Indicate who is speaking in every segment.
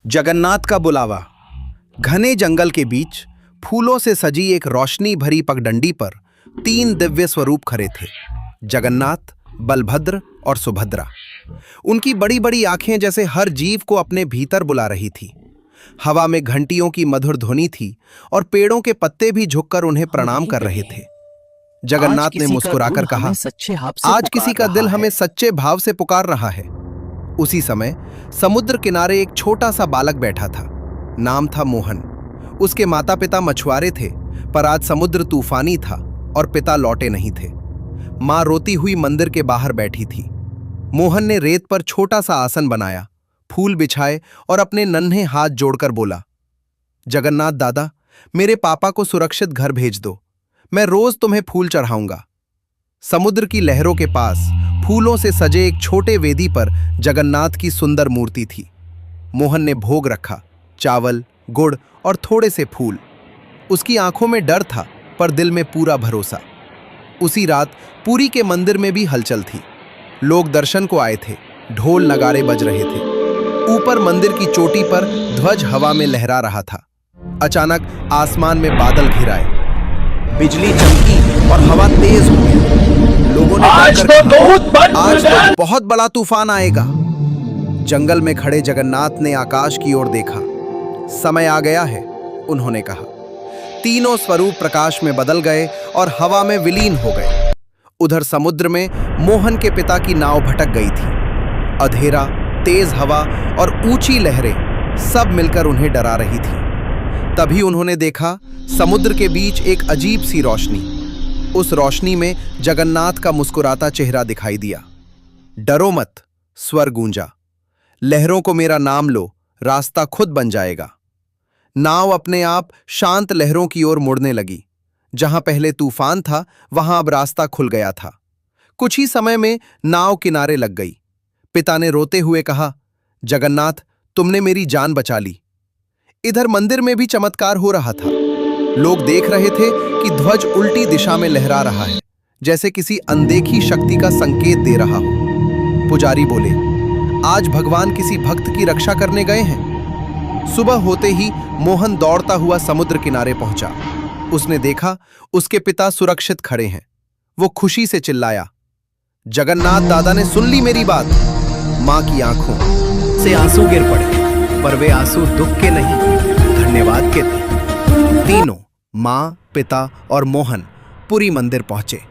Speaker 1: जगन्नाथ का बुलावा। घने जंगल के बीच फूलों से सजी एक रोशनी भरी पगडंडी पर तीन दिव्य स्वरूप खड़े थे, जगन्नाथ, बलभद्र और सुभद्रा। उनकी बड़ी बड़ी आंखें जैसे हर जीव को अपने भीतर बुला रही थी। हवा में घंटियों की मधुर ध्वनि थी और पेड़ों के पत्ते भी झुककर उन्हें प्रणाम कर रहे थे। जगन्नाथ ने मुस्कुराकर कहा, आज किसी का दिल हमें सच्चे भाव से पुकार रहा है। उसी समय समुद्र किनारे एक छोटा सा बालक बैठा था। नाम था मोहन। उसके माता पिता मछुआरे थे, पर आज समुद्र तूफानी था और पिता लौटे नहीं थे। मां रोती हुई मंदिर के बाहर बैठी थी। मोहन ने रेत पर छोटा सा आसन बनाया, फूल बिछाए और अपने नन्हे हाथ जोड़कर बोला, जगन्नाथ दादा, मेरे पापा को सुरक्षित घर भेज दो। मैं रोज तुम्हें फूल चढ़ाऊंगा। समुद्र की लहरों के पास फूलों से सजे एक छोटे वेदी पर जगन्नाथ की सुंदर मूर्ति थी। मोहन ने भोग रखा, चावल, गुड़ और थोड़े से फूल। उसकी आंखों में डर था, पर दिल में पूरा भरोसा। उसी रात पुरी के मंदिर में भी हलचल थी। लोग दर्शन को आए थे, ढोल नगाड़े बज रहे थे। ऊपर मंदिर की चोटी पर ध्वज हवा में लहरा रहा था। अचानक आसमान में बादल घिर आए, बिजली चमकी और हवा तेज हो गई। लोगों ने आज तो बहुत बड़ा तूफान आएगा। जंगल में खड़े जगन्नाथ ने आकाश की ओर देखा। समय आ गया है, उन्होंने कहा। तीनों स्वरूप प्रकाश में बदल गए और हवा में विलीन हो गए। उधर समुद्र में मोहन के पिता की नाव भटक गई थी। अंधेरा, तेज हवा और ऊंची लहरें सब मिलकर उन्हें डरा रही थी। तभी उन्होंने देखा, समुद्र के बीच एक अजीब सी रोशनी। उस रोशनी में जगन्नाथ का मुस्कुराता चेहरा दिखाई दिया। डरो मत, स्वर गूंजा। लहरों को मेरा नाम लो, रास्ता खुद बन जाएगा। नाव अपने आप शांत लहरों की ओर मुड़ने लगी। जहां पहले तूफान था, वहां अब रास्ता खुल गया था। कुछ ही समय में नाव किनारे लग गई। पिता ने रोते हुए कहा, जगन्नाथ, तुमने मेरी जान बचा ली। इधर मंदिर में भी चमत्कार हो रहा था। लोग देख रहे थे कि ध्वज उल्टी दिशा में लहरा रहा है, जैसे किसी अनदेखी शक्ति का संकेत दे रहा हो। पुजारी बोले, आज भगवान किसी भक्त की रक्षा करने गए हैं। सुबह होते ही मोहन दौड़ता हुआ समुद्र किनारे पहुंचा। उसने देखा, उसके पिता सुरक्षित खड़े हैं। वो खुशी से चिल्लाया, जगन्नाथ दादा ने सुन ली मेरी बात। मां की आंखों से आंसू गिर पड़े, पर वे आंसू दुख के नहीं, धन्यवाद के थे। तीनों, मां, पिता और मोहन, पुरी मंदिर पहुंचे।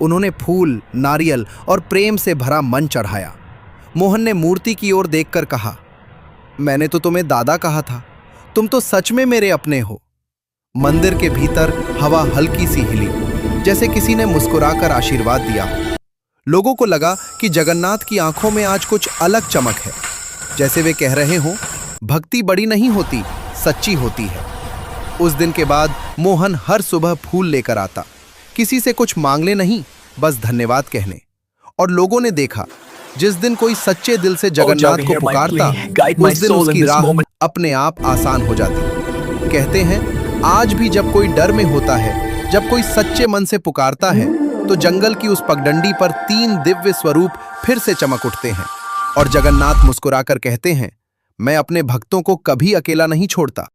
Speaker 1: उन्होंने फूल, नारियल और प्रेम से भरा मन चढ़ाया। मोहन ने मूर्ति की ओर देखकर कहा, मैंने तो तुम्हें दादा कहा था, तुम तो सच में मेरे अपने हो। मंदिर के भीतर हवा हल्की सी हिली, जैसे किसी ने मुस्कुराकर आशीर्वाद दिया। लोगों को लगा कि जगन्नाथ की आंखों में आज कुछ अलग चमक है, जैसे वे कह रहे हों, भक्ति बड़ी नहीं होती, सच्ची होती है। उस दिन के बाद मोहन हर सुबह फूल लेकर आता, किसी से कुछ मांगने नहीं, बस धन्यवाद कहने। और लोगों ने देखा, जिस दिन कोई सच्चे दिल से जगन्नाथ को पुकारता, उस दिन उसकी राह अपने आप आसान हो जाती। कहते हैं, आज भी जब कोई डर में होता है, जब कोई सच्चे मन से पुकारता है, तो जंगल की उस पगडंडी पर तीन दिव्य स्वरूप फिर से चमक उठते हैं। और जगन्नाथ मुस्कुराकर कहते हैं, मैं अपने भक्तों को कभी अकेला नहीं छोड़ता।